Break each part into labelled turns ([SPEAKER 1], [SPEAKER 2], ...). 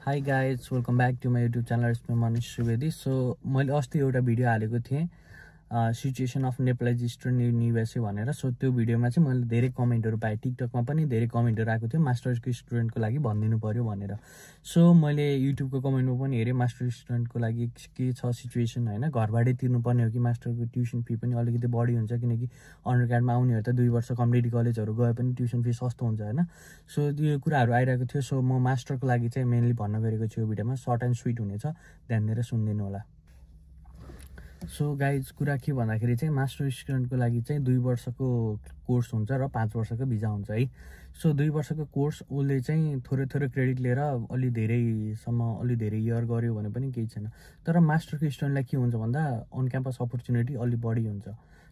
[SPEAKER 1] High guys welcome back to my YouTube channel it's me Manish Subedi. So मैले अस्ति एउटा video हालेको थिएँ situation of Nepali student in USA भनेर। सो त्यो भिडियोमा चाहिँ मैले धेरै कमेन्टहरू पाएँ, टिकटकमा पनि धेरै कमेन्टहरू आएको थियो मास्टर्सको स्टुडेन्टको लागि भनिदिनु पर्यो भनेर। सो मैले युट्युबको कमेन्टमा पनि हेरेँ मास्टर स्टुडेन्टको लागि के छ सिचुएसन होइन, घरबाटै तिर्नुपर्ने हो कि मास्टरको ट्युसन फी पनि अलिकति बढी हुन्छ, किनकि अन्डरग्राडमा आउनेहरू त 2 वर्ष कम्युनिटी कलेजहरू गए पनि ट्युसन फी सस्तो हुन्छ होइन। सो यो कुराहरू आइरहेको थियो। सो म मास्टरको लागि चाहिँ मेनली भन्न गएको छु यो भिडियोमा, सर्ट एन्ड स्विट हुनेछ, ध्यान दिएर सुनिदिनु होला। सो गाइज कुरा के भन्दाखेरि चाहिँ मास्टर स्टुडेन्टको लागि चाहिँ 2 वर्षको कोर्स हुन्छ र 5 वर्षको भिजा हुन्छ है। सो 2 वर्षको कोर्स उसले चाहिँ थोरै क्रेडिट लिएर अलि धेरै इयर गर्यो भने पनि केही छैन। तर मास्टरको स्टुडेन्टलाई के हुन्छ भन्दा अन क्याम्पस अपर्च्युनिटी अलि बढी हुन्छ।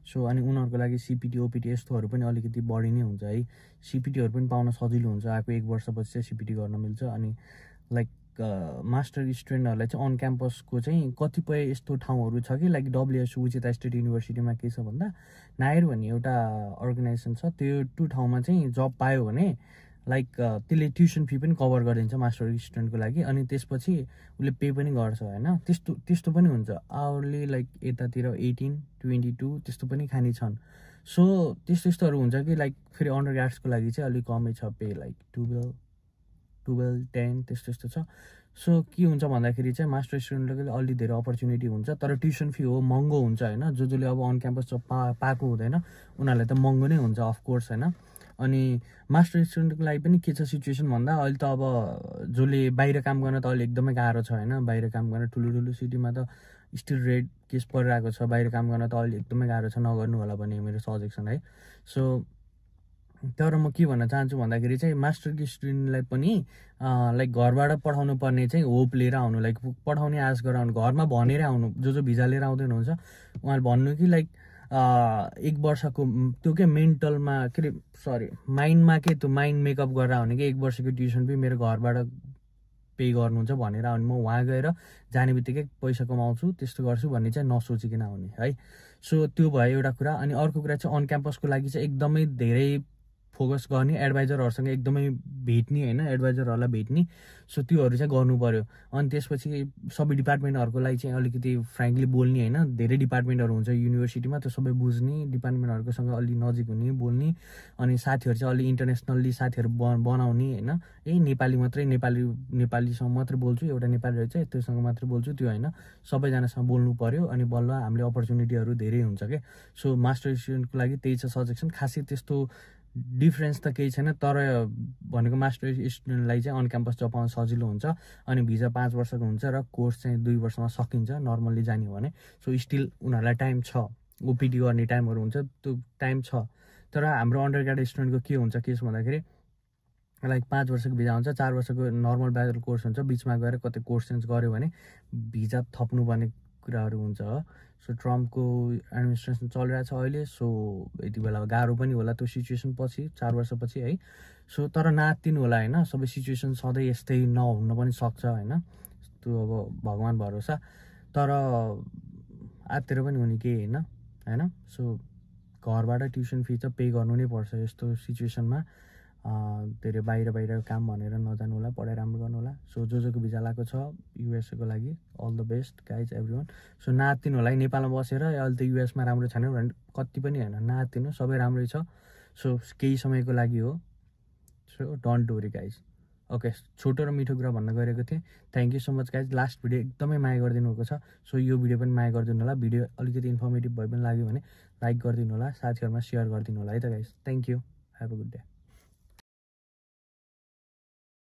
[SPEAKER 1] सो अनि उनीहरूको लागि सिपिटी ओपिटी यस्तोहरू पनि अलिकति बढी नै हुन्छ है। सिपिटीहरू पनि पाउन सजिलो हुन्छ, आएको 1 वर्षपछि चाहिँ सिपिटी गर्न मिल्छ। अनि लाइक मास्टर स्टुडेन्टहरूलाई चाहिँ अन क्याम्पसको चाहिँ कतिपय यस्तो ठाउँहरू छ कि लाइक डब्लुएसयू विजेता स्टेट युनिभर्सिटीमा के छ भन्दा नायर भन्ने एउटा अर्गनाइजेसन छ, त्यो ठाउँमा चाहिँ जब पायो भने लाइक त्यसले ट्युसन फी पनि कभर गरिदिन्छ मास्टर स्टुडेन्टको लागि। अनि त्यसपछि उसले पे पनि गर्छ होइन। त्यस्तो पनि हुन्छ आवरली लाइक यतातिर 18, 22 त्यस्तो पनि खाने छन्। सो त्यस्तोहरू हुन्छ कि लाइक फेरि अन्डर ग्राड्सको लागि चाहिँ अलिक कमै छ पे, लाइक 12, 10 त्यस्तो छ। सो के हुन्छ भन्दाखेरि चाहिँ मास्टर स्टुडेन्टले अलि धेरै अपर्च्युनिटी हुन्छ, तर ट्युसन फी हो महँगो हुन्छ होइन। जसले अब अन क्याम्पस पाएको हुँदैन उनीहरूलाई त महँगो नै हुन्छ अफकोर्स होइन। अनि मास्टर स्टुडेन्टको लागि पनि के छ सिचुएसन भन्दा अहिले त अब जसले बाहिर काम गर्न त अहिले एकदमै गाह्रो छ होइन। बाहिर काम गर्न ठुलो सिटीमा त स्टिल रेट केस परिरहेको छ, बाहिर काम गर्न त अहिले एकदमै गाह्रो छ, नगर्नु होला भन्ने मेरो सजेसन है। सो तर म के भन्न चाहन्छु भन्दाखेरि चाहिँ मास्टरको स्टुडेन्टलाई पनि लाइक घरबाट पठाउनु पर्ने चाहिँ होप लिएर आउनु, लाइक पठाउने आश गरेर आउनु, घरमा भनेर आउनु। जो भिजा लिएर आउँदैन हुन्छ उहाँले भन्नु कि लाइक 1 वर्षको त्यो के मेन्टलमा के अरे माइन्डमा के त्यो माइन्ड मेकअप गरेर आउने कि 1 वर्षको ट्युसन फी मेरो घरबाट पे गर्नुहुन्छ भनेर आउने। म वहाँ गएर जाने बित्तिकै पैसा कमाउँछु त्यस्तो गर्छु भन्ने चाहिँ नसोचिकन आउने है। सो त्यो भयो एउटा कुरा। अनि अर्को कुरा चाहिँ अन क्याम्पसको लागि चाहिँ एकदमै धेरै फोकस गर्ने, एडभाइजरहरूसँग एकदमै भेट्ने होइन, एडभाइजरहरूलाई भेट्ने। सो त्योहरू चाहिँ गर्नु पर्यो। अनि त्यसपछि सबै डिपार्टमेन्टहरूको लागि चाहिँ अलिकति फ्रेङ्कली बोल्ने होइन, धेरै डिपार्टमेन्टहरू हुन्छ युनिभर्सिटीमा, त्यो सबै बुझ्ने, डिपार्टमेन्टहरूकोसँग अलि नजिक हुने, बोल्ने। अनि साथीहरू चाहिँ अलि इन्टरनेसनल्ली साथीहरू बनाउने होइन। नेपालीसँग मात्रै बोल्छु, एउटा नेपाली रहेछ त्योसँग मात्रै बोल्छु त्यो होइन, सबैजनासँग बोल्नु पर्यो। अनि बल्ल हामीले अपर्च्युनिटीहरू धेरै हुन्छ क्या। सो मास्टर स्टुडेन्टको लागि त्यही छ सजेसन, खासै त्यस्तो डिफ्रेन्स त केही छैन। तर भनेको मास्टर स्टुडेन्टलाई चाहिँ अन क्याम्पस जब पाउन सजिलो हुन्छ। अनि भिजा 5 वर्षको हुन्छ र कोर्स चाहिँ 2 वर्षमा सकिन्छ नर्मल्ली जाने हो भने। सो स्टिल उनीहरूलाई टाइम छ, ओपिडी गर्ने टाइमहरू हुन्छ, त्यो टाइम छ। तर हाम्रो अन्डर ग्राड स्टुडेन्टको के हुन्छ केस भन्दाखेरि लाइक 5 वर्षको भिजा हुन्छ, 4 वर्षको नर्मल ब्याचलर कोर्स हुन्छ, बिचमा गएर कतै कोर्स चेन्ज गऱ्यो भने भिजा थप्नुपर्ने कुराहरू हुन्छ। सो ट्रम्पको एडमिनिस्ट्रेसन चलिरहेछ अहिले। सो यति बेला गाह्रो पनि होला त्यो सिचुएसन पछि 4 वर्षपछि है। सो तर नआत्तिनु होला होइन, सबै सिचुएसन सधैँ यस्तै नहुन पनि सक्छ होइन, त्यो अब भगवान् भरोसा। तर आत्तिर पनि हुने केही होइन। सो घरबाट ट्युसन फी चाहिँ पे गर्नु नै पर्छ यस्तो सिचुएसनमा। धेरै बाहिर काम भनेर नजानु होला, पढाइ राम्रो गर्नु होला। सो जोको भिजा लगाएको छ युएसएको लागि all the best guys everyone. So नआत्तिनु होला है, नेपालमा बसेर अहिले त युएसमा राम्रो छैन भने कति पनि होइन, नआत्तिनु, सबै राम्रै छ। सो केही समयको लागि हो। So don't worry guys. Okay, छोटो र मिठो कुरा भन्न गएको थिएँ। Thank you so much guys. Last video एकदमै माया गरिदिनु भएको छ। सो यो भिडियो पनि माया गरिदिनु होला। भिडियो अलिकति इन्फर्मेटिभ भए पनि लाग्यो भने लाइक गरिदिनु होला, साथीहरूमा सेयर गरिदिनु होला है त guys. Thank you, have a good day.